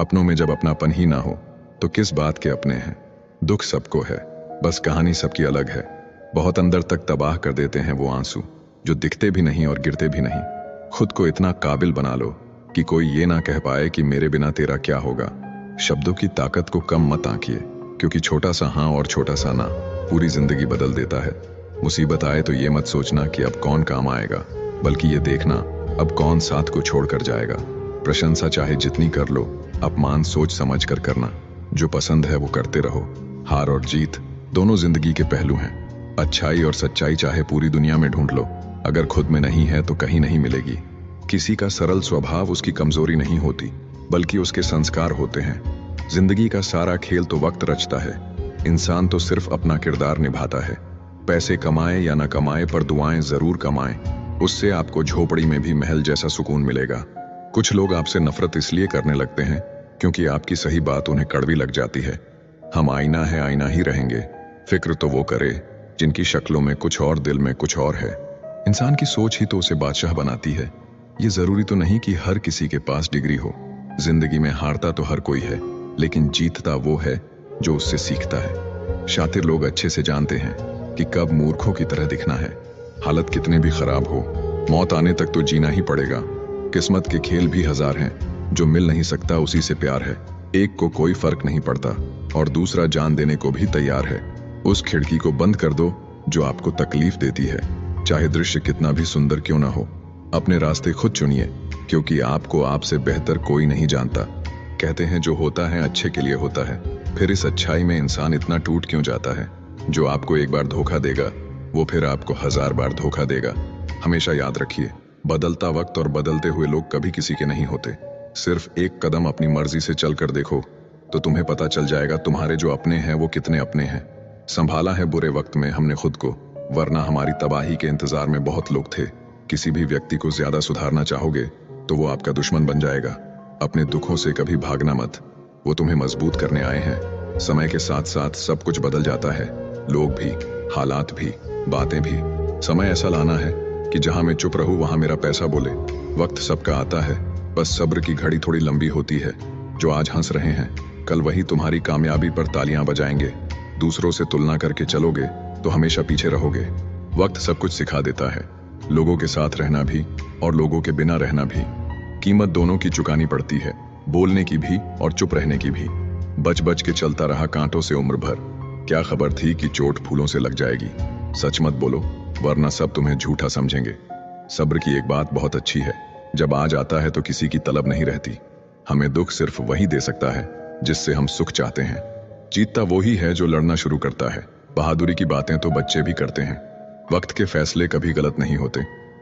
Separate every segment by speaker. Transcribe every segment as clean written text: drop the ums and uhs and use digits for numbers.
Speaker 1: अपनों में जब अपनापन ही ना हो तो किस बात के अपने हैं। दुख सबको है, बस कहानी सबकी अलग है। बहुत अंदर तक तबाह कर देते हैं वो आंसू जो दिखते भी नहीं और गिरते भी नहीं। खुद को इतना काबिल बना लो कि कोई ये ना कह पाए कि मेरे बिना तेरा क्या होगा। शब्दों की ताकत को कम मत आंकिए, क्योंकि छोटा सा हाँ और छोटा सा ना पूरी जिंदगी बदल देता है। मुसीबत आए तो ये मत सोचना कि अब कौन काम आएगा, बल्कि ये देखना अब कौन साथ को छोड़कर जाएगा। प्रशंसा चाहे जितनी कर लो, अपमान सोच समझ कर करना। जो पसंद है वो करते रहो। हार और जीत दोनों जिंदगी के पहलू हैं। अच्छाई और सच्चाई चाहे पूरी दुनिया में ढूंढ लो, अगर खुद में नहीं है तो कहीं नहीं मिलेगी। किसी का सरल स्वभाव उसकी कमजोरी नहीं होती, बल्कि उसके संस्कार होते हैं। जिंदगी का सारा खेल तो वक्त रचता है, इंसान तो सिर्फ अपना किरदार निभाता है। पैसे कमाए या न कमाए, पर दुआएं जरूर कमाएं, उससे आपको झोपड़ी में भी महल जैसा सुकून मिलेगा। कुछ लोग आपसे नफरत इसलिए करने लगते हैं क्योंकि आपकी सही बात उन्हें कड़वी लग जाती है। हम आईना है, आईना ही रहेंगे। फिक्र तो वो करे जिनकी शक्लों में कुछ और दिल में कुछ और है। इंसान की सोच ही तो उसे बादशाह बनाती है। ये जरूरी तो नहीं कि हर किसी के पास डिग्री हो। जिंदगी में हारता तो हर कोई है, लेकिन जीतता वो है जो उससे सीखता है। शातिर लोग अच्छे से जानते हैं कि कब मूर्खों की तरह दिखना है। हालत कितने भी खराब हो, मौत आने तक तो जीना ही पड़ेगा। किस्मत के खेल भी हजार हैं, जो मिल नहीं सकता उसी से प्यार है। एक को कोई फर्क नहीं पड़ता और दूसरा जान देने को भी तैयार है। उस खिड़की को बंद कर दो जो आपको तकलीफ देती है, चाहे दृश्य कितना भी सुंदर क्यों ना हो। अपने रास्ते खुद चुनिए, क्योंकि आपको आपसे बेहतर कोई नहीं जानता। कहते हैं जो होता है अच्छे के लिए होता है, फिर इस अच्छाई में इंसान इतना टूट क्यों जाता है। जो आपको एक बार धोखा देगा वो फिर आपको 1000 बार धोखा देगा। हमेशा याद रखिए, बदलता वक्त और बदलते हुए लोग कभी किसी के नहीं होते। सिर्फ एक कदम अपनी मर्जी से चल कर देखो तो तुम्हें पता चल जाएगा तुम्हारे जो अपने हैं वो कितने अपने हैं। संभाला है बुरे वक्त में हमने खुद को, वरना हमारी तबाही के इंतजार में बहुत लोग थे। किसी भी व्यक्ति को ज्यादा सुधारना चाहोगे तो वो आपका दुश्मन बन जाएगा। अपने दुखों से कभी भागना मत, वो तुम्हें मजबूत करने आए हैं। समय के साथ साथ सब कुछ बदल जाता है, लोग भी, हालात भी, बातें भी। समय ऐसा लाना है कि जहां मैं चुप रहूं वहां मेरा पैसा बोले। वक्त सबका आता है, बस सब्र की घड़ी थोड़ी लंबी होती है। जो आज हंस रहे हैं कल वही तुम्हारी कामयाबी पर तालियां बजाएंगे। दूसरों से तुलना करके चलोगे तो हमेशा पीछे रहोगे। वक्त सब कुछ सिखा देता है, लोगों के साथ रहना भी और लोगों के बिना रहना भी। कीमत दोनों की चुकानी पड़ती है, बोलने की भी और चुप रहने की भी। बच बच के चलता रहा कांटों से उम्र भर, क्या खबर थी कि चोट फूलों से लग जाएगी। सच मत बोलो, वरना सब तुम्हें झूठा समझेंगे। सब्र की एक बात बहुत अच्छी है, जब आज आता है तो किसी की तलब नहीं रहती। हमें दुख सिर्फ वही दे सकता है जिससे हम सुख चाहते हैं। जीतता वो ही है जो लड़ना शुरू करता है। बहादुरी की बातें तो बच्चे भी करते हैं। वक्त के फैसले कभी गलत नहीं होते,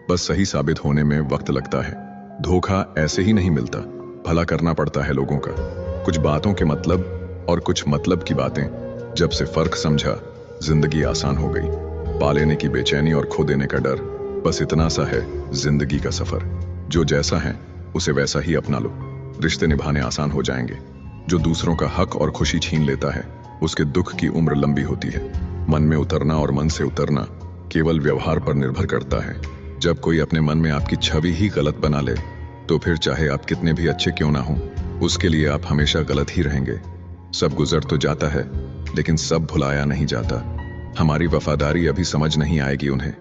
Speaker 1: बस सही साबित होने में वक्त लगता है। धोखा ऐसे ही नहीं मिलता, भला करना पड़ता है लोगों का। कुछ बातों के मतलब और कुछ मतलब की बातें, जब से फर्क समझा जिंदगी आसान हो गई। पा लेने की बेचैनी और खो देने का डर, बस इतना सा है जिंदगी का सफर। जो जैसा है उसे वैसा ही अपना लो, रिश्ते निभाने आसान हो जाएंगे। जो दूसरों का हक और खुशी छीन लेता है उसके दुख की उम्र लंबी होती है। मन में उतरना और मन से उतरना केवल व्यवहार पर निर्भर करता है। जब कोई अपने मन में आपकी छवि ही गलत बना ले तो फिर चाहे आप कितने भी अच्छे क्यों ना हो, उसके लिए आप हमेशा गलत ही रहेंगे। सब गुजर तो जाता है, लेकिन सब भुलाया नहीं जाता। हमारी वफादारी अभी समझ नहीं आएगी उन्हें।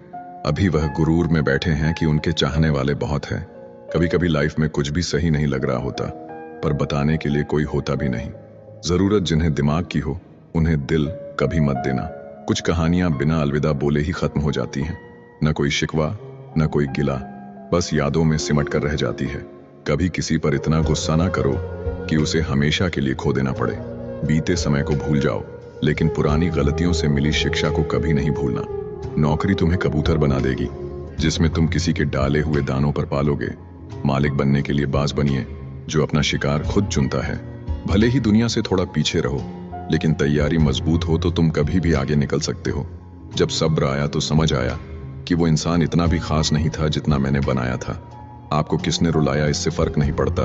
Speaker 1: अभी वह गुरूर में बैठे हैं कि उनके चाहने वाले बहुत हैं। कभी कभी लाइफ में कुछ भी सही नहीं लग रहा होता, पर बताने के लिए कोई होता भी नहीं। जरूरत जिन्हें दिमाग की हो उन्हें दिल कभी मत देना। कुछ कहानियां बिना अलविदा बोले ही खत्म हो जाती हैं। न कोई शिकवा न कोई गिला, बस यादों में सिमट कर रह जाती है। कभी किसी पर इतना गुस्सा ना करो कि उसे हमेशा के लिए खो देना पड़े। बीते समय को भूल जाओ, लेकिन पुरानी गलतियों से मिली शिक्षा को कभी नहीं भूलना। नौकरी तुम्हें कबूतर बना देगी, जिसमें तुम किसी के डाले हुए दानों पर पालोगे। मालिक बनने के लिए बाज बनिए, जो अपना शिकार खुद चुनता है। भले ही दुनिया से थोड़ा पीछे रहो, लेकिन तैयारी मजबूत हो तो तुम कभी भी आगे निकल सकते हो। जब सब्र आया तो समझ आया कि वो इंसान इतना भी खास नहीं था जितना मैंने बनाया था। आपको किसने रुलाया इससे फर्क नहीं पड़ता,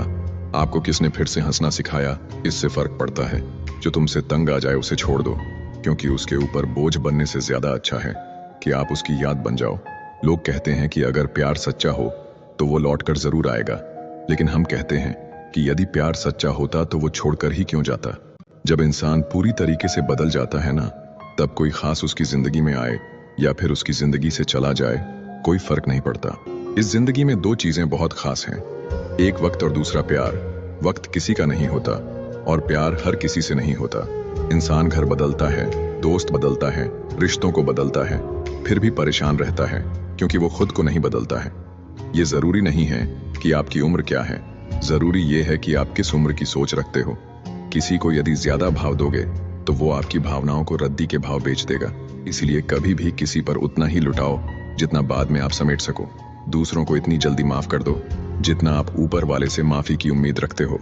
Speaker 1: आपको किसने फिर से हंसना सिखाया इससे फर्क पड़ता है। जो तुमसे तंग आ जाए उसे छोड़ दो, क्योंकि उसके ऊपर बोझ बनने से ज्यादा अच्छा है कि आप उसकी याद बन जाओ। लोग कहते हैं कि अगर प्यार सच्चा हो तो वो लौट कर जरूर आएगा, लेकिन हम कहते हैं कि यदि प्यार सच्चा होता तो वो छोड़कर ही क्यों जाता। जब इंसान पूरी तरीके से बदल जाता है ना, तब कोई खास उसकी जिंदगी में आए या फिर उसकी जिंदगी से चला जाए, कोई फर्क नहीं पड़ता। इस जिंदगी में दो चीजें बहुत खास हैं, एक वक्त और दूसरा प्यार। वक्त किसी का नहीं होता और प्यार हर किसी से नहीं होता। इंसान घर बदलता है, दोस्त बदलता है, रिश्तों को बदलता है, फिर भी परेशान रहता है क्योंकि वो खुद को नहीं बदलता है। ये जरूरी नहीं है कि आपकी उम्र क्या है, जरूरी ये है कि आप किस उम्र की सोच रखते हो। किसी को यदि ज्यादा भाव दोगे तो वो आपकी भावनाओं को रद्दी के भाव बेच देगा। इसीलिए कभी भी किसी पर उतना ही लुटाओ जितना बाद में आप समेट सको। दूसरों को इतनी जल्दी माफ कर दो जितना आप ऊपर वाले से माफी की उम्मीद रखते हो।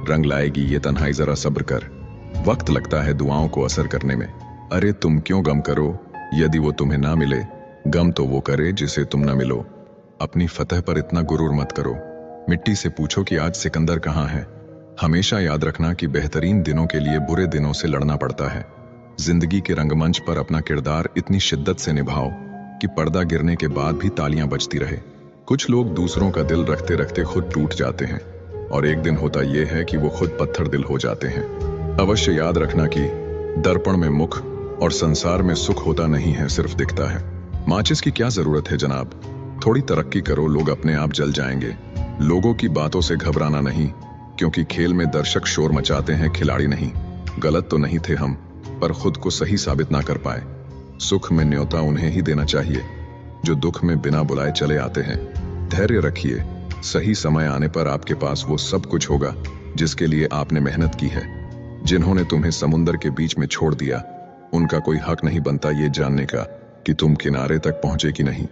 Speaker 1: रंग लाएगी ये तन्हाई, जरा सब्र कर। वक्त लगता है दुआओं को असर करने में। अरे तुम क्यों गम करो यदि वो तुम्हें ना मिले, गम तो वो करे जिसे तुम ना मिलो। अपनी फतह पर इतना गुरूर मत करो। मिट्टी से पूछो कि आज सिकंदर कहाँ है। हमेशा याद रखना कि बेहतरीन दिनों के लिए बुरे दिनों से लड़ना पड़ता है। जिंदगी के रंगमंच पर अपना किरदार इतनी शिद्दत से निभाओ कि पर्दा गिरने के बाद भी तालियां बजती रहे। कुछ लोग दूसरों का दिल रखते रखते खुद टूट जाते हैं और एक दिन होता यह है कि वो खुद पत्थर दिल हो जाते हैं। अवश्य याद रखना कि दर्पण में मुख और संसार में सुख होता नहीं है, सिर्फ दिखता है। माचिस की क्या जरूरत है जनाब, थोड़ी तरक्की करो, लोग अपने आप जल जाएंगे। लोगों की बातों से घबराना नहीं, क्योंकि खेल में दर्शक शोर मचाते हैं, खिलाड़ी नहीं। गलत तो नहीं थे हम, पर खुद को सही साबित ना कर पाए। सुख में न्योता उन्हें ही देना चाहिए जो दुख में बिना बुलाए चले आते हैं। धैर्य रखिए, सही समय आने पर आपके पास वो सब कुछ होगा जिसके लिए आपने मेहनत की है। जिन्होंने तुम्हें समुंदर के बीच में छोड़ दिया, उनका कोई हक नहीं बनता ये जानने का कि तुम किनारे तक पहुंचे कि नहीं।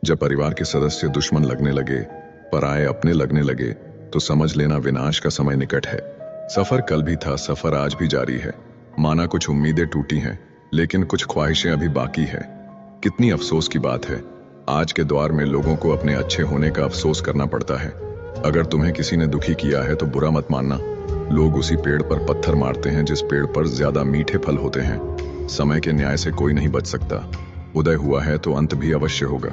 Speaker 1: जब परिवार के सदस्य दुश्मन लगने लगे, पराये अपने लगने लगे, तो समझ लेना विनाश का समय निकट है। सफर कल भी था, सफर आज भी जारी है। माना कुछ उम्मीदें टूटी हैं, लेकिन कुछ ख्वाहिशें अभी बाकी है। कितनी अफसोस की बात है, आज के दौर में लोगों को अपने अच्छे होने का अफसोस करना पड़ता है। अगर तुम्हें किसी ने दुखी किया है तो बुरा मत मानना। लोग उसी पेड़ पर पत्थर मारते हैं जिस पेड़ पर ज्यादा मीठे फल होते हैं। समय के न्याय से कोई नहीं बच सकता। उदय हुआ है तो अंत भी अवश्य होगा।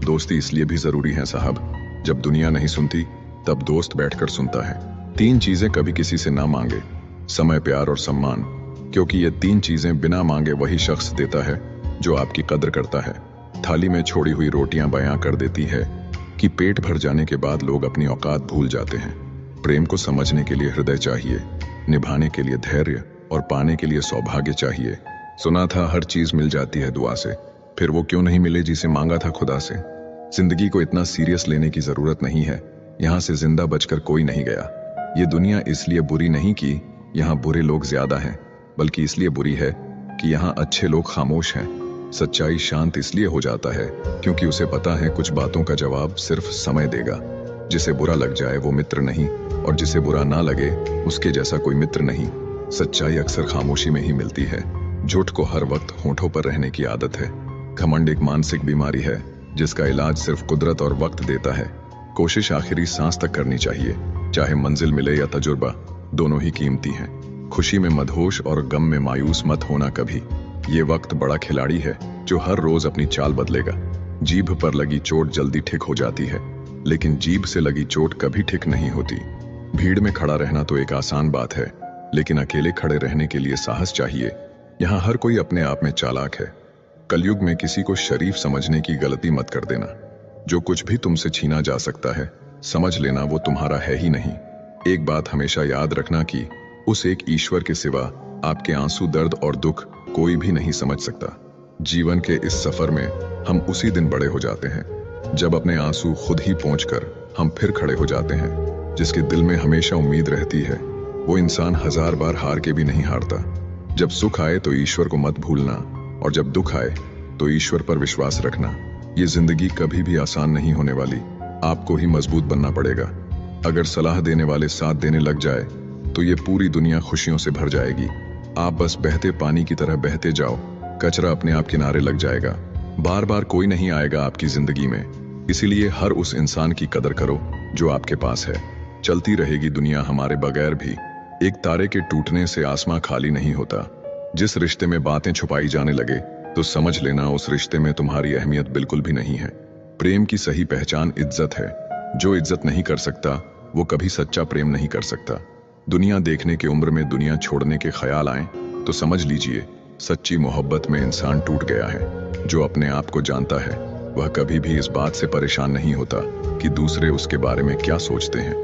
Speaker 1: दोस्ती इसलिए भी जरूरी है साहब, जब दुनिया नहीं सुनती तब दोस्त बैठकर सुनता है। तीन चीजें कभी किसी से ना मांगे, समय, प्यार और सम्मान, क्योंकि ये तीन चीजें बिना मांगे वही शख्स देता है जो आपकी कद्र करता है। थाली में छोड़ी हुई रोटियां बयां कर देती है कि पेट भर जाने के बाद लोग अपनी औकात भूल जाते हैं। प्रेम को समझने के लिए हृदय चाहिए, निभाने के लिए धैर्य और पाने के लिए सौभाग्य चाहिए। सुना था हर चीज मिल जाती है दुआ से, फिर वो क्यों नहीं मिले जिसे मांगा था खुदा से। जिंदगी को इतना सीरियस लेने की जरूरत नहीं है। यहाँ से जिंदा बचकर कोई नहीं गया। ये दुनिया इसलिए बुरी नहीं कि यहाँ बुरे लोग ज्यादा हैं, बल्कि इसलिए बुरी है कि यहाँ अच्छे लोग खामोश हैं। सच्चाई शांत इसलिए हो जाता है क्योंकि उसे पता है कुछ बातों का जवाब सिर्फ समय देगा। जिसे बुरा लग जाए वो मित्र नहीं, और जिसे बुरा ना लगे उसके जैसा कोई मित्र नहीं। सच्चाई अक्सर खामोशी में ही मिलती है। झूठ को हर वक्त होठों पर रहने की आदत है। घमंड एक मानसिक बीमारी है जिसका इलाज सिर्फ कुदरत और वक्त देता है। कोशिश आखिरी सांस तक करनी चाहिए, चाहे मंजिल मिले या तजुर्बा, दोनों ही कीमती हैं। खुशी में मदहोश और गम में मायूस मत होना कभी। ये वक्त बड़ा खिलाड़ी है जो हर रोज अपनी चाल बदलेगा। जीभ पर लगी चोट जल्दी ठीक हो जाती है, लेकिन जीभ से लगी चोट कभी ठीक नहीं होती। भीड़ में खड़ा रहना तो एक आसान बात है, लेकिन अकेले खड़े रहने के लिए साहस चाहिए। यहाँ हर कोई अपने आप में चालाक है। कलयुग में किसी को शरीफ समझने की गलती मत कर देना। जो कुछ भी तुमसे छीना जा सकता है, समझ लेना वो तुम्हारा है ही नहीं। एक बात हमेशा याद रखना कि उस एक ईश्वर के सिवा आपके आंसू, दर्द और दुख कोई भी नहीं समझ सकता। जीवन के इस सफर में हम उसी दिन बड़े हो जाते हैं जब अपने आंसू खुद ही पोंछकर हम फिर खड़े हो जाते हैं। जिसके दिल में हमेशा उम्मीद रहती है वो इंसान 1000 बार हार के भी नहीं हारता। जब सुख आए तो ईश्वर को मत भूलना, और जब दुख आए तो ईश्वर पर विश्वास रखना। ये जिंदगी कभी भी आसान नहीं होने वाली, आपको ही मजबूत बनना पड़ेगा। अगर सलाह देने वाले साथ देने लग जाए तो ये पूरी दुनिया खुशियों से भर जाएगी। आप बस बहते पानी की तरह बहते जाओ, कचरा अपने आप किनारे लग जाएगा। बार बार कोई नहीं आएगा आपकी जिंदगी में, इसीलिए हर उस इंसान की कदर करो जो आपके पास है। चलती रहेगी दुनिया हमारे बगैर भी। एक तारे के टूटने से आसमां खाली नहीं होता। जिस रिश्ते में बातें छुपाई जाने लगे तो समझ लेना उस रिश्ते में तुम्हारी अहमियत बिल्कुल भी नहीं है। प्रेम की सही पहचान इज्जत है। जो इज्जत नहीं कर सकता वो कभी सच्चा प्रेम नहीं कर सकता। दुनिया देखने की उम्र में दुनिया छोड़ने के ख्याल आए तो समझ लीजिए सच्ची मोहब्बत में इंसान टूट गया है। जो अपने आप को जानता है वह कभी भी इस बात से परेशान नहीं होता कि दूसरे उसके बारे में क्या सोचते हैं।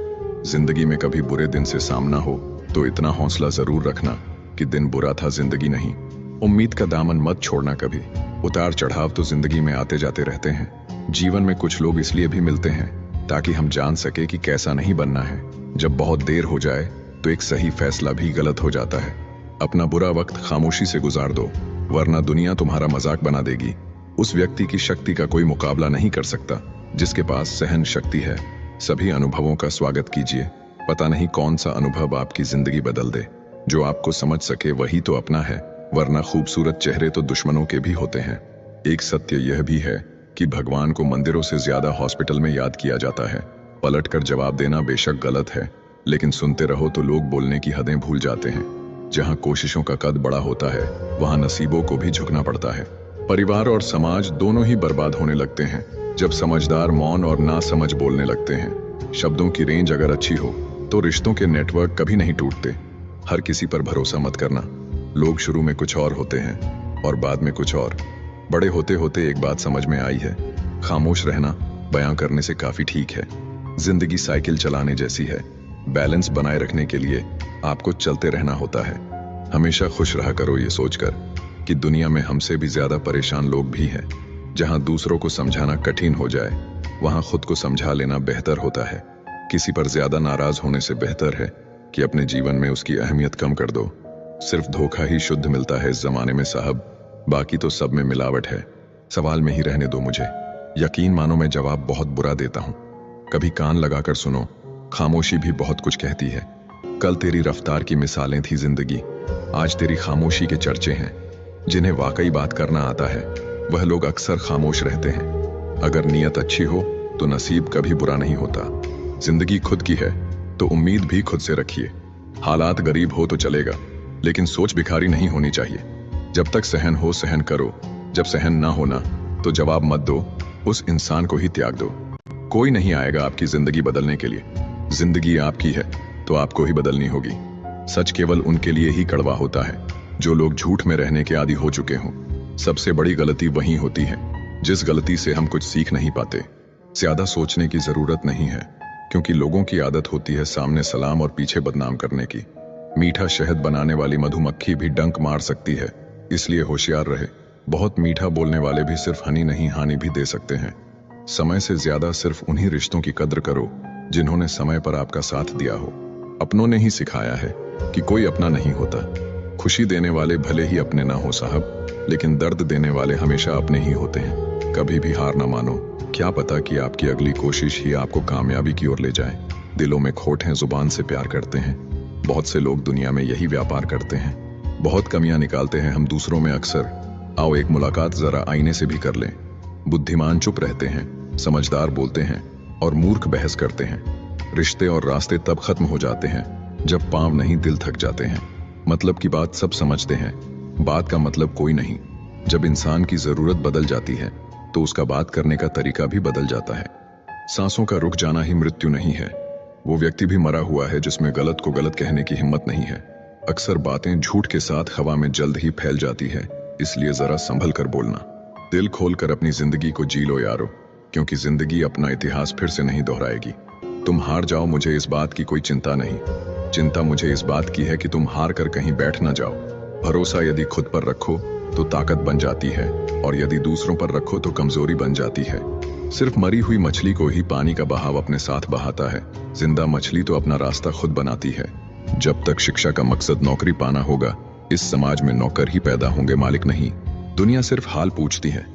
Speaker 1: जिंदगी में कभी बुरे दिन से सामना हो तो इतना हौसला जरूर रखना कि दिन बुरा था, जिंदगी नहीं। उम्मीद का दामन मत छोड़ना कभी। उतार चढ़ाव तो जिंदगी में आते जाते रहते हैं। जीवन में कुछ लोग इसलिए भी मिलते हैं ताकि हम जान सके कि कैसा नहीं बनना है। जब बहुत देर हो जाए तो एक सही फैसला भी गलत हो जाता है। अपना बुरा वक्त खामोशी से गुजार दो, वरना दुनिया तुम्हारा मजाक बना देगी। उस व्यक्ति की शक्ति का कोई मुकाबला नहीं कर सकता जिसके पास सहन शक्ति है। सभी अनुभवों का स्वागत कीजिए। पता नहीं कौन सा अनुभव आपकी जिंदगी बदल दे। जो आपको समझ सके वही तो अपना है, वरना खूबसूरत चेहरे तो दुश्मनों के भी होते हैं। एक सत्य यह भी है कि भगवान को मंदिरों से ज्यादा हॉस्पिटल में याद किया जाता है। पलट कर जवाब देना बेशक गलत है, लेकिन सुनते रहो तो लोग बोलने की हदें भूल जाते हैं। जहां कोशिशों का कद बड़ा होता है वहां नसीबों को भी झुकना पड़ता है। परिवार और समाज दोनों ही बर्बाद होने लगते हैं जब समझदार मौन और ना समझ बोलने लगते हैं। शब्दों की रेंज अगर अच्छी हो तो रिश्तों के नेटवर्क कभी नहीं टूटते। हर किसी पर भरोसा मत करना। लोग शुरू में कुछ और होते हैं और बाद में कुछ और। बड़े होते होते एक बात समझ में आई है, खामोश रहना बयां करने से काफी ठीक है। जिंदगी साइकिल चलाने जैसी है। बैलेंस बनाए रखने के लिए आपको चलते रहना होता है। हमेशा खुश रहा करो ये सोचकर कि दुनिया में हमसे भी ज्यादा परेशान लोग भी हैं। जहां दूसरों को समझाना कठिन हो जाए वहां खुद को समझा लेना बेहतर होता है। किसी पर ज्यादा नाराज होने से बेहतर है कि अपने जीवन में उसकी अहमियत कम कर दो। सिर्फ धोखा ही शुद्ध मिलता है इस जमाने में साहब, बाकी तो सब में मिलावट है। सवाल में ही रहने दो मुझे। यकीन मानो मैं जवाब बहुत बुरा देता हूं। कभी कान लगाकर सुनो, खामोशी भी बहुत कुछ कहती है। कल तेरी रफ्तार की मिसालें थी जिंदगी, आज तेरी खामोशी के चर्चे हैं। जिन्हें वाकई बात करना आता है वह लोग अक्सर खामोश रहते हैं। अगर नीयत अच्छी हो तो नसीब कभी बुरा नहीं होता। जिंदगी खुद की है तो उम्मीद भी खुद से रखिए। हालात गरीब हो तो चलेगा, लेकिन सोच भिखारी नहीं होनी चाहिए। जब तक सहन हो सहन करो, जब सहन ना होना तो जवाब मत दो, उस इंसान को ही त्याग दो। कोई नहीं आएगा आपकी जिंदगी बदलने के लिए। जिंदगी आपकी है तो आपको ही बदलनी होगी। सच केवल उनके लिए ही कड़वा होता है जो लोग झूठ में रहने के आदी हो चुके हों। सबसे बड़ी गलती वही होती है जिस गलती से हम कुछ सीख नहीं पाते। ज्यादा सोचने की जरूरत नहीं है, क्योंकि लोगों की आदत होती है सामने सलाम और पीछे बदनाम करने की। मीठा शहद बनाने वाली मधुमक्खी भी डंक मार सकती है, इसलिए होशियार रहे। बहुत मीठा बोलने वाले भी सिर्फ हनी नहीं हानि भी दे सकते हैं। समय से ज्यादा सिर्फ उन्हीं रिश्तों की कद्र करो जिन्होंने समय पर आपका साथ दिया हो। अपनों ने ही सिखाया है कि कोई अपना नहीं होता। खुशी देने वाले भले ही अपने ना हो साहब, लेकिन दर्द देने वाले हमेशा अपने ही होते हैं। कभी भी हार ना मानो, क्या पता कि आपकी अगली कोशिश ही आपको कामयाबी की ओर ले जाए। दिलों में खोट है, जुबान से प्यार करते हैं। बहुत से लोग दुनिया में यही व्यापार करते हैं। बहुत कमियां निकालते हैं हम दूसरों में अक्सर। आओ एक मुलाकात जरा आईने से भी कर लें। बुद्धिमान चुप रहते हैं, समझदार बोलते हैं और मूर्ख बहस करते हैं। रिश्ते और रास्ते तब खत्म हो जाते हैं जब पांव नहीं दिल थक जाते हैं। मतलब की बात सब समझते हैं, बात का मतलब कोई नहीं। जब इंसान की जरूरत बदल जाती है तो उसका बात करने का तरीका भी बदल जाता है। सांसों का रुक जाना ही मृत्यु नहीं है। वो व्यक्ति भी मरा हुआ है जिसमें गलत को गलत कहने की हिम्मत नहीं है। अक्सर बातें झूठ के साथ हवा में जल्द ही फैल जाती है, इसलिए जरा संभल कर बोलना। दिल खोलकर अपनी जिंदगी को जी लो यारो, क्योंकि जिंदगी अपना इतिहास फिर से नहीं दोहराएगी। तुम हार जाओ, मुझे इस बात की कोई चिंता नहीं। चिंता मुझे इस बात की है कि तुम हार कर कहीं बैठ ना जाओ। भरोसा यदि खुद पर रखो तो ताकत बन जाती है, और यदि दूसरों पर रखो तो कमजोरी बन जाती है। सिर्फ मरी हुई मछली को ही पानी का बहाव अपने साथ बहाता है। जिंदा मछली तो अपना रास्ता खुद बनाती है। जब तक शिक्षा का मकसद नौकरी पाना होगा, इस समाज में नौकर ही पैदा होंगे, मालिक नहीं। दुनिया सिर्फ हाल पूछती है,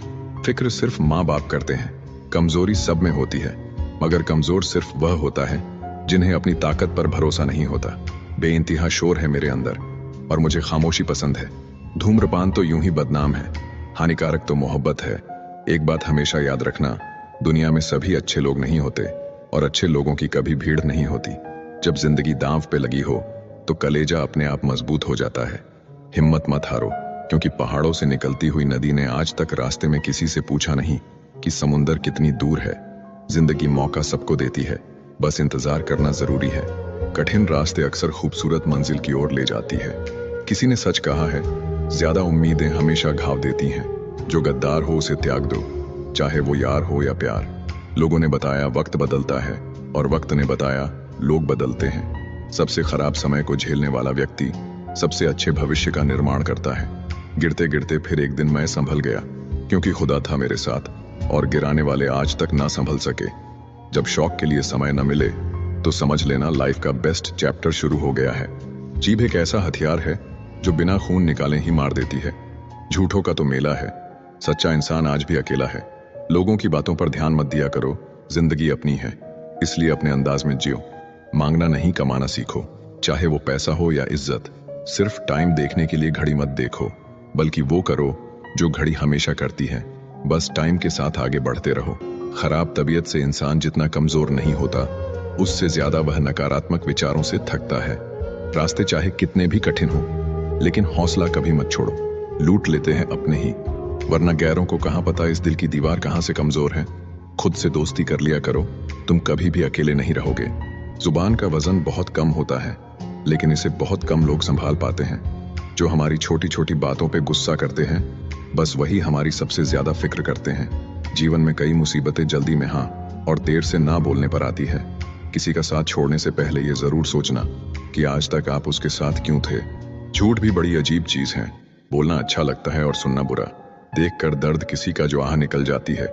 Speaker 1: फिक्र सिर्फ माँ बाप करते हैं। कमजोरी सब में होती है, मगर कमजोर सिर्फ वह होता है जिन्हें अपनी ताकत पर भरोसा नहीं होता। बेइंतहा शोर है मेरे अंदर और मुझे खामोशी पसंद है। धूम्रपान तो यूं ही बदनाम है, हानिकारक तो मोहब्बत है। एक बात हमेशा याद रखना, दुनिया में सभी अच्छे लोग नहीं होते और अच्छे लोगों की कभी भीड़ नहीं होती। जब जिंदगी दांव पे लगी हो तो कलेजा अपने आप मजबूत हो जाता है। हिम्मत मत हारो, क्योंकि पहाड़ों से निकलती हुई नदी ने आज तक रास्ते में किसी से पूछा नहीं कि समुंदर कितनी दूर है। जिंदगी मौका सबको देती है, बस इंतजार करना जरूरी है। कठिन रास्ते अक्सर खूबसूरत मंजिल की ओर ले जाती है। किसी ने सच कहा है, ज्यादा उम्मीदें हमेशा घाव देती हैं। जो गद्दार हो उसे त्याग दो, चाहे वो यार हो या प्यार। लोगों ने बताया वक्त बदलता है, और वक्त ने बताया लोग बदलते हैं। सबसे खराब समय को झेलने वाला व्यक्ति सबसे अच्छे भविष्य का निर्माण करता है। गिरते गिरते फिर एक दिन मैं संभल गया, क्योंकि खुदा था मेरे साथ, और गिराने वाले आज तक ना संभल सके। जब शौक के लिए समय न मिले तो समझ लेना लाइफ का बेस्ट चैप्टर शुरू हो गया है। जीभ एक ऐसा हथियार है जो बिना खून निकाले ही मार देती है। झूठों का तो मेला है, सच्चा इंसान आज भी अकेला है। लोगों की बातों पर ध्यान मत दिया करो, जिंदगी अपनी है, इसलिए अपने अंदाज में जियो। मांगना नहीं, कमाना सीखो, चाहे वो पैसा हो या इज्जत। सिर्फ टाइम देखने के लिए घड़ी मत देखो, बल्कि वो करो जो घड़ी हमेशा करती है। बस टाइम के साथ आगे बढ़ते रहो। खराब तबीयत से इंसान जितना कमजोर नहीं होता, उससे ज्यादा वह नकारात्मक विचारों से थकता है। रास्ते चाहे कितने भी कठिन हो, लेकिन हौसला कभी मत छोड़ो। लूट लेते हैं अपने ही, वरना गैरों को कहां पता इस दिल की दीवार कहां से कमजोर है। खुद से दोस्ती कर लिया करो, तुम कभी भी अकेले नहीं रहोगे। जुबान का वजन बहुत कम होता है, लेकिन इसे बहुत कम लोग संभाल पाते हैं। जो हमारी छोटी छोटी बातों पे गुस्सा करते हैं, बस वही हमारी सबसे ज्यादा फिक्र करते हैं। जीवन में कई मुसीबतें जल्दी में हाँ और देर से ना बोलने पर आती है। किसी का साथ छोड़ने से पहले ये जरूर सोचना कि आज तक आप उसके साथ क्यों थे। झूठ भी बड़ी अजीब चीज है, बोलना अच्छा लगता है और सुनना बुरा। देखकर दर्द किसी का जो आह निकल जाती है,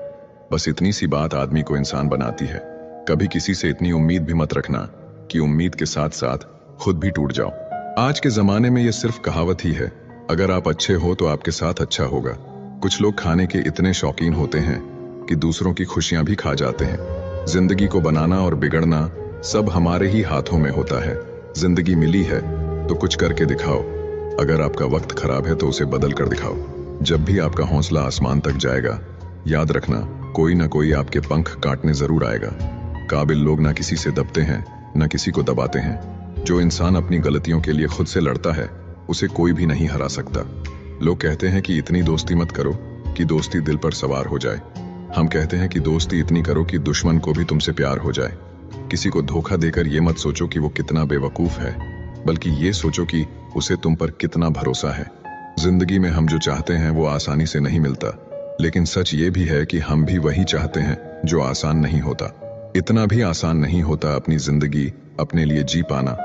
Speaker 1: बस इतनी सी बात आदमी को इंसान बनाती है। कभी किसी से इतनी उम्मीद भी मत रखना कि उम्मीद के साथ साथ खुद भी टूट जाओ। आज के जमाने में ये सिर्फ कहावत ही है, अगर आप अच्छे हो तो आपके साथ अच्छा होगा। कुछ लोग खाने के इतने शौकीन होते हैं कि दूसरों की खुशियां भी खा जाते हैं। जिंदगी को बनाना और बिगड़ना सब हमारे ही हाथों में होता है। जिंदगी मिली है तो कुछ करके दिखाओ। अगर आपका वक्त खराब है तो उसे बदल कर दिखाओ। जब भी आपका हौसला आसमान तक जाएगा, याद रखना कोई ना कोई आपके पंख काटने जरूर आएगा। काबिल लोग ना किसी से दबते हैं, ना किसी को दबाते हैं। जो इंसान अपनी गलतियों के लिए खुद से लड़ता है, उसे कोई भी नहीं हरा सकता। लोग कहते हैं कि इतनी दोस्ती मत करो कि दोस्ती दिल पर सवार हो जाए। हम कहते हैं कि दोस्ती इतनी करो कि दुश्मन को भी तुमसे प्यार हो जाए। किसी को धोखा देकर ये मत सोचो कि वो कितना बेवकूफ है, बल्कि ये सोचो कि उसे तुम पर कितना भरोसा है। जिंदगी में हम जो चाहते हैं वो आसानी से नहीं मिलता, लेकिन सच ये भी है कि हम भी वही चाहते हैं जो आसान नहीं होता। इतना भी आसान नहीं होता अपनी जिंदगी अपने लिए जी पाना।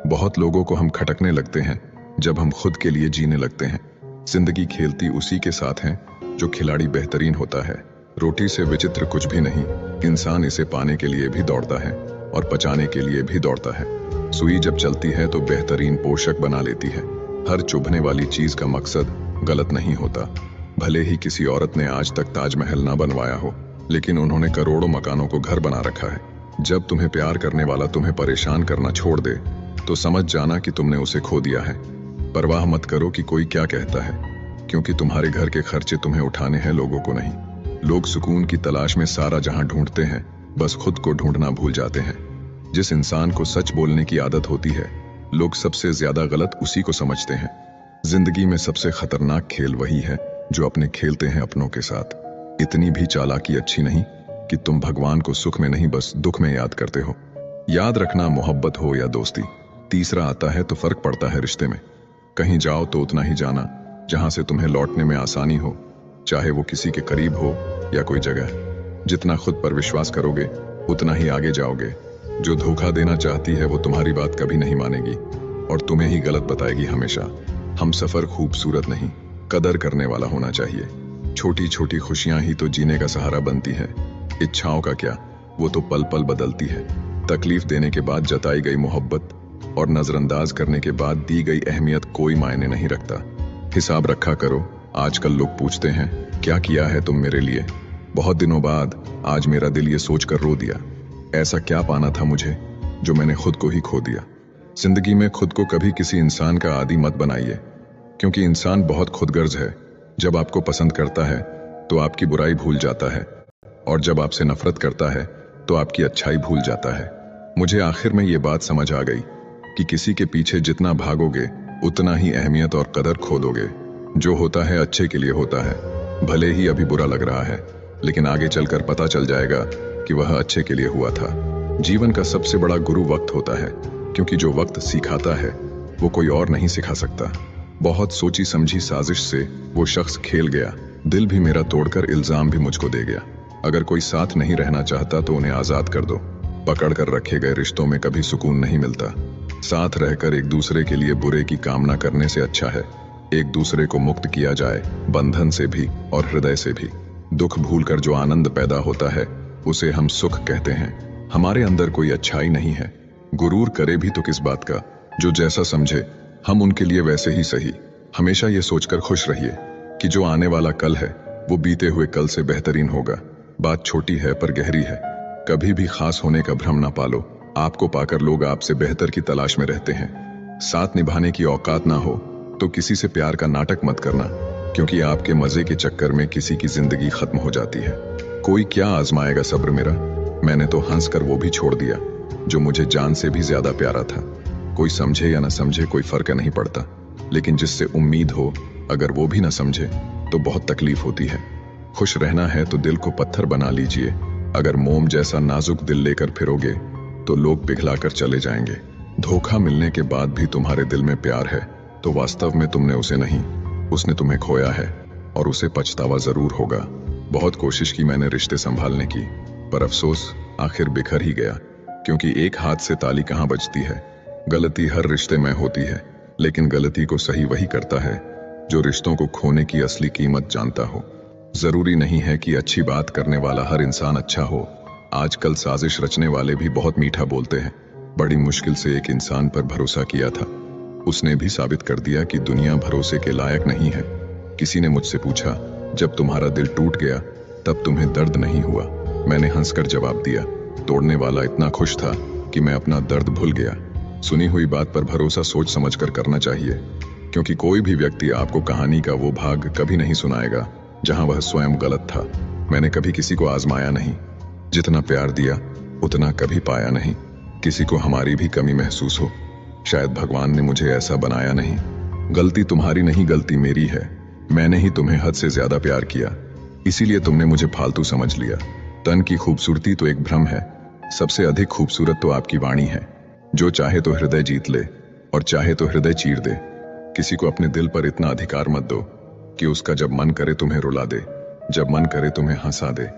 Speaker 1: बहुत लोगों को हम खटकने लगते हैं जब हम खुद के लिए जीने लगते हैं। जिंदगी खेलती उसी के साथ है जो खिलाड़ी बेहतरीन होता है। रोटी से विचित्र कुछ भी नहीं, इंसान इसे पाने के लिए भी दौड़ता है और पचाने के लिए भी दौड़ता है। सुई जब चलती है तो बेहतरीन पोषक बना लेती है। हर चुभने वाली चीज का मकसद गलत नहीं होता। भले ही किसी औरत ने आज तक ताजमहल ना बनवाया हो, लेकिन उन्होंने करोड़ों मकानों को घर बना रखा है। जब तुम्हें प्यार करने वाला तुम्हें परेशान करना छोड़ दे, तो समझ जाना कि तुमने उसे खो दिया है। परवाह मत करो कि कोई क्या कहता है, क्योंकि तुम्हारे घर के खर्चे तुम्हें उठाने हैं, लोगों को नहीं। लोग सुकून की तलाश में सारा जहां ढूंढते हैं, बस खुद को ढूंढना भूल जाते हैं। जिस इंसान को सच बोलने की आदत होती है, लोग सबसे ज्यादा गलत उसी को समझते हैं। जिंदगी में सबसे खतरनाक खेल वही है जो अपने खेलते हैं अपनों के साथ। इतनी भी चालाकी अच्छी नहीं कि तुम भगवान को सुख में नहीं बस दुख में याद करते हो। याद रखना, मोहब्बत हो या दोस्ती, तीसरा आता है तो फर्क पड़ता है रिश्ते में। कहीं जाओ तो उतना ही जाना जहां से तुम्हें लौटने में आसानी हो, चाहे वो किसी के करीब हो या कोई जगह। जितना खुद पर विश्वास करोगे उतना ही आगे जाओगे। जो धोखा देना चाहती है वो तुम्हारी बात कभी नहीं मानेगी और तुम्हें ही गलत बताएगी हमेशा। हम सफर खूबसूरत नहीं, कदर करने वाला होना चाहिए। छोटी छोटी खुशियां ही तो जीने का सहारा बनती हैं। इच्छाओं का क्या, वो तो पल पल बदलती है। तकलीफ देने के बाद जताई गई मोहब्बत और नजरअंदाज करने के बाद दी गई अहमियत कोई मायने नहीं रखता। हिसाब रखा करो। आजकल लोग पूछते हैं क्या किया है तुम मेरे लिए। बहुत दिनों बाद आज मेरा दिल ये सोच कर रो दिया, ऐसा क्या पाना था मुझे जो मैंने खुद को ही खो दिया। जिंदगी में खुद को कभी किसी इंसान का आदी मत बनाइए, क्योंकि इंसान बहुत खुदगर्ज है। जब आपको पसंद करता है तो आपकी बुराई भूल जाता है, और जब आपसे नफरत करता है तो आपकी अच्छाई भूल जाता है। मुझे आखिर में ये बात समझ आ गई कि किसी के पीछे जितना भागोगे उतना ही अहमियत और कदर खो दोगे। जो होता है अच्छे के लिए होता है, भले ही अभी बुरा लग रहा है, लेकिन आगे चलकर पता चल जाएगा कि वह अच्छे के लिए हुआ था। जीवन का सबसे बड़ा गुरु वक्त होता है, क्योंकि जो वक्त सिखाता है वो कोई और नहीं सिखा सकता। बहुत सोची समझी साजिश से वो शख्स खेल गया, दिल भी मेरा तोड़कर इल्जाम भी मुझको दे गया। अगर कोई साथ नहीं रहना चाहता तो उन्हें आजाद कर दो। पकड़ कर रखे गए रिश्तों में कभी सुकून नहीं मिलता। साथ रहकर एक दूसरे के लिए बुरे की कामना करने से अच्छा है एक दूसरे को मुक्त किया जाए, बंधन से भी और हृदय से भी। दुख भूलकर जो आनंद पैदा होता है उसे हम सुख कहते हैं। हमारे अंदर कोई अच्छाई नहीं है, गुरूर करे भी तो किस बात का। जो जैसा समझे हम उनके लिए वैसे ही सही। हमेशा ये सोचकर खुश रहिए कि जो आने वाला कल है वो बीते हुए कल से बेहतरीन होगा। बात छोटी है पर गहरी है। कभी भी खास होने का भ्रम ना पालो। आपको पाकर लोग आपसे बेहतर की तलाश में रहते हैं। साथ निभाने की औकात ना हो तो किसी से प्यार का नाटक मत करना, क्योंकि आपके मजे के चक्कर में किसी की जिंदगी खत्म हो जाती है। कोई क्या आजमाएगा सब्र मेरा। मैंने तो हंस कर वो भी छोड़ दिया जो मुझे जान से भी ज्यादा प्यारा था। कोई समझे या ना समझे कोई फर्क नहीं पड़ता, लेकिन जिससे उम्मीद हो अगर वो भी ना समझे तो बहुत तकलीफ होती है। खुश रहना है तो दिल को पत्थर बना लीजिए। अगर मोम जैसा नाजुक दिल लेकर फिरोगे तो लोग पिघलाकर चले जाएंगे। धोखा मिलने के बाद भी तुम्हारे दिल में प्यार है तो वास्तव में तुमने उसे नहीं, उसने तुम्हें खोया है और उसे पछतावा जरूर होगा। बहुत कोशिश की मैंने रिश्ते संभालने की, पर अफसोस आखिर बिखर ही गया, क्योंकि एक हाथ से ताली कहाँ बजती है। गलती हर रिश्ते में होती है, लेकिन गलती को सही वही करता है जो रिश्तों को खोने की असली कीमत जानता हो। जरूरी नहीं है कि अच्छी बात करने वाला हर इंसान अच्छा हो। आजकल साजिश रचने वाले भी बहुत मीठा बोलते हैं। बड़ी मुश्किल से एक इंसान पर भरोसा किया था, उसने भी साबित कर दिया कि दुनिया भरोसे के लायक नहीं है। किसी ने मुझसे पूछा, जब तुम्हारा दिल टूट गया तब तुम्हें दर्द नहीं हुआ? मैंने हंसकर जवाब दिया, तोड़ने वाला इतना खुश था कि मैं अपना दर्द भूल गया। सुनी हुई बात पर भरोसा सोच समझकर करना चाहिए, क्योंकि कोई भी व्यक्ति आपको कहानी का वो भाग कभी नहीं सुनाएगा जहां वह स्वयं गलत था। मैंने कभी किसी को आजमाया नहीं, जितना प्यार दिया उतना कभी पाया नहीं। किसी को हमारी भी कमी महसूस हो, शायद भगवान ने मुझे ऐसा बनाया नहीं। गलती तुम्हारी नहीं, गलती मेरी है। मैंने ही तुम्हें हद से ज्यादा प्यार किया, इसीलिए तुमने मुझे फालतू समझ लिया। तन की खूबसूरती तो एक भ्रम है, सबसे अधिक खूबसूरत तो आपकी वाणी है। जो चाहे तो हृदय जीत ले और चाहे तो हृदय चीर दे। किसी को अपने दिल पर इतना अधिकार मत दो कि उसका जब मन करे तुम्हें रुला दे, जब मन करे तुम्हें हंसा दे।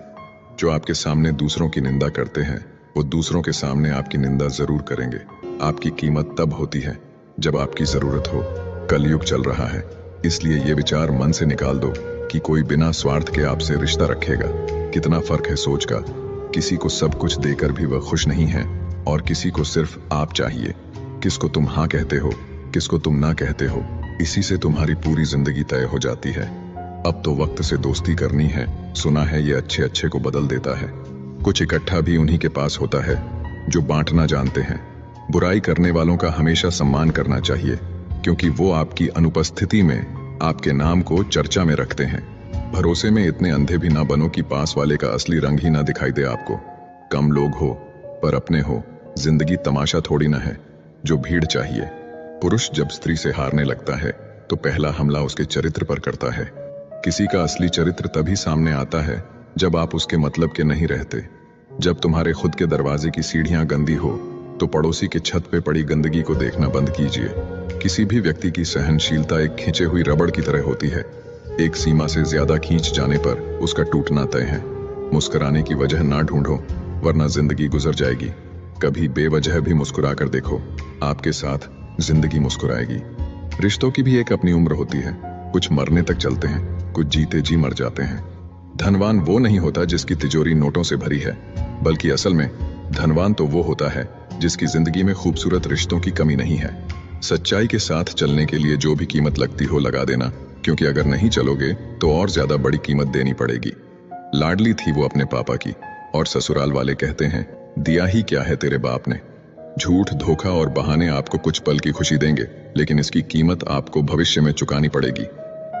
Speaker 1: जो आपके सामने दूसरों की निंदा करते हैं वो दूसरों के सामने आपकी निंदा जरूर करेंगे। आपकी कीमत तब होती है जब आपकी जरूरत हो। कलयुग चल रहा है, इसलिए ये विचार मन से निकाल दो कि कोई बिना स्वार्थ के आपसे रिश्ता रखेगा। कितना फर्क है सोच का। किसी को सब कुछ देकर भी वह खुश नहीं है और किसी को सिर्फ आप चाहिए। किसको तुम हाँ कहते हो, किसको तुम ना कहते हो, इसी से तुम्हारी पूरी जिंदगी तय हो जाती है। अब तो वक्त से दोस्ती करनी है। सुना है ये अच्छे अच्छे को बदल देता है। कुछ इकट्ठा भी उन्हीं के पास होता है जो बांटना जानते हैं। बुराई करने वालों का हमेशा सम्मान करना चाहिए, क्योंकि वो आपकी अनुपस्थिति में आपके नाम को चर्चा में रखते हैं। भरोसे में इतने अंधे भी ना बनो कि पास वाले का असली रंग ही ना दिखाई दे आपको। कम लोग हो पर अपने हो। जिंदगी तमाशा थोड़ी ना है जो भीड़ चाहिए। पुरुष जब स्त्री से हारने लगता है तो पहला हमला उसके चरित्र पर करता है। किसी का असली चरित्र तभी सामने आता है जब आप उसके मतलब के नहीं रहते। जब तुम्हारे खुद के दरवाजे की सीढ़ियां गंदी हो तो पड़ोसी के छत पे पड़ी गंदगी को देखना बंद कीजिए। किसी भी व्यक्ति की सहनशीलता एक खींचे हुई रबड़ की तरह होती है। एक सीमा से ज्यादा खींच जाने पर उसका टूटना तय है। मुस्कुराने की वजह ना ढूंढो, वरना जिंदगी गुजर जाएगी। कभी बेवजह भी मुस्कुरा कर देखो, आपके साथ जिंदगी मुस्कुराएगी। रिश्तों की भी एक अपनी उम्र होती है। कुछ मरने तक चलते हैं, कुछ जीते जी मर जाते हैं। धनवान वो नहीं होता जिसकी तिजोरी नोटों से भरी है, बल्कि असल में धनवान तो वो होता है जिसकी जिंदगी में खूबसूरत रिश्तों की कमी नहीं है। सच्चाई के साथ चलने के लिए जो भी कीमत लगती हो लगा देना, क्योंकि अगर नहीं चलोगे तो और ज्यादा बड़ी कीमत देनी पड़ेगी। लाडली थी वो अपने पापा की, और ससुराल वाले कहते हैं दिया ही क्या है तेरे बाप ने। झूठ, धोखा और बहाने आपको कुछ पल की खुशी देंगे, लेकिन इसकी कीमत आपको भविष्य में चुकानी पड़ेगी।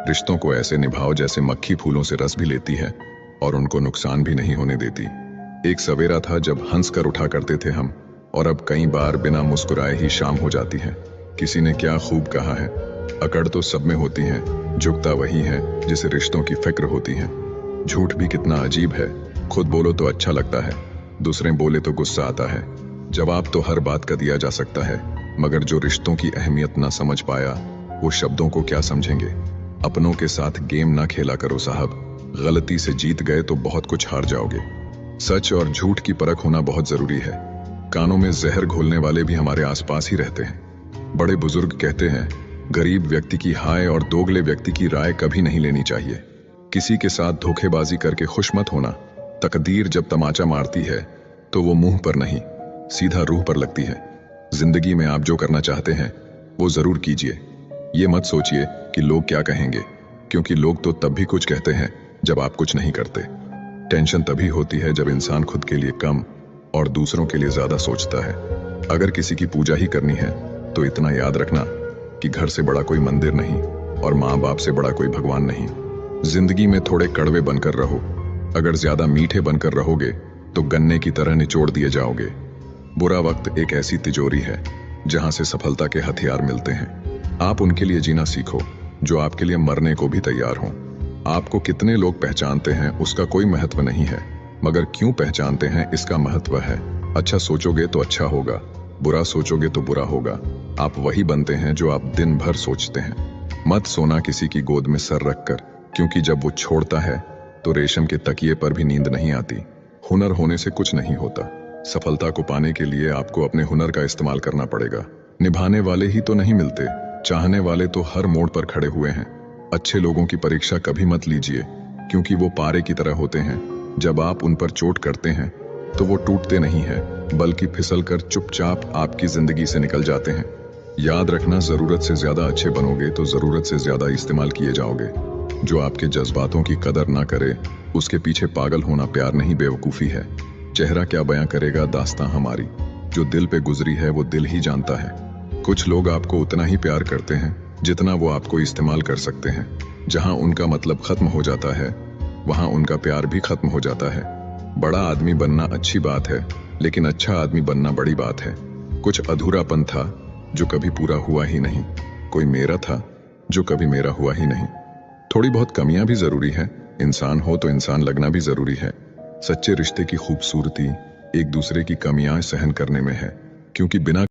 Speaker 1: रिश्तों को ऐसे निभाओ जैसे मक्खी फूलों से रस भी लेती है और उनको नुकसान भी नहीं होने देती। एक सवेरा था जब हंस कर उठा करते थे हम, और अब कई बार बिना मुस्कुराए ही शाम हो जाती है। किसी ने क्या खूब कहा है, अकड़ तो सब में होती है, झुकता वही है जिसे रिश्तों की फिक्र होती है। झूठ भी कितना अजीब है, खुद बोलो तो अच्छा लगता है, दूसरे बोले तो गुस्सा आता है। जवाब तो हर बात का दिया जा सकता है, मगर जो रिश्तों की अहमियत ना समझ पाया वो शब्दों को क्या समझेंगे। अपनों के साथ गेम ना खेला करो साहब, गलती से जीत गए तो बहुत कुछ हार जाओगे। सच और झूठ की परख होना बहुत जरूरी है। कानों में जहर घोलने वाले भी हमारे आसपास ही रहते हैं। बड़े बुजुर्ग कहते हैं, गरीब व्यक्ति की हाय और दोगले व्यक्ति की राय कभी नहीं लेनी चाहिए। किसी के साथ धोखेबाजी करके खुश मत होना। तकदीर जब तमाचा मारती है तो वो मुंह पर नहीं, सीधा रूह पर लगती है। जिंदगी में आप जो करना चाहते हैं वो जरूर कीजिए। ये मत सोचिए कि लोग क्या कहेंगे, क्योंकि लोग तो तब भी कुछ कहते हैं जब आप कुछ नहीं करते। टेंशन तभी होती है जब इंसान खुद के लिए कम और दूसरों के लिए ज्यादा सोचता है। अगर किसी की पूजा ही करनी है तो इतना याद रखना कि घर से बड़ा कोई मंदिर नहीं और माँ बाप से बड़ा कोई भगवान नहीं। जिंदगी में थोड़े कड़वे बनकर रहो। अगर ज्यादा मीठे बनकर रहोगे तो गन्ने की तरह निचोड़ दिए जाओगे। बुरा वक्त एक ऐसी तिजोरी है जहां से सफलता के हथियार मिलते हैं। आप उनके लिए जीना सीखो जो आपके लिए मरने को भी तैयार हों। आपको कितने लोग पहचानते हैं उसका कोई महत्व नहीं है, मगर क्यों पहचानते हैं इसका महत्व है। अच्छा सोचोगे तो अच्छा होगा, बुरा सोचोगे तो बुरा होगा। आप वही बनते हैं जो आप दिन भर सोचते हैं। मत सोना किसी की गोद में सर रखकर, क्योंकि जब वो छोड़ता है तो रेशम के तकिए पर भी नींद नहीं आती। हुनर होने से कुछ नहीं होता। सफलता को पाने के लिए आपको अपने हुनर का इस्तेमाल करना पड़ेगा। निभाने वाले ही तो नहीं मिलते, चाहने वाले तो हर मोड़ पर खड़े हुए हैं। अच्छे लोगों की परीक्षा कभी मत लीजिए, क्योंकि वो पारे की तरह होते हैं। जब आप उन पर चोट करते हैं तो वो टूटते नहीं हैं, बल्कि फिसलकर चुपचाप आपकी जिंदगी से निकल जाते हैं। याद रखना, जरूरत से ज्यादा अच्छे बनोगे तो जरूरत से ज्यादा इस्तेमाल किए जाओगे। जो आपके जज्बातों की कदर ना करे उसके पीछे पागल होना प्यार नहीं, बेवकूफी है। चेहरा क्या बयां करेगा दास्तां हमारी, जो दिल पे गुजरी है वो दिल ही जानता है। कुछ लोग आपको उतना ही प्यार करते हैं जितना वो आपको इस्तेमाल कर सकते हैं। जहां उनका मतलब खत्म हो जाता है वहां उनका प्यार भी खत्म हो जाता है। बड़ा आदमी बनना अच्छी बात है, लेकिन अच्छा आदमी बनना बड़ी बात है। कुछ अधूरापन था जो कभी पूरा हुआ ही नहीं। कोई मेरा था जो कभी मेरा हुआ ही नहीं। थोड़ी बहुत कमियां भी जरूरी है। इंसान हो तो इंसान लगना भी जरूरी है। सच्चे रिश्ते की खूबसूरती एक दूसरे की कमियां सहन करने में है, क्योंकि बिना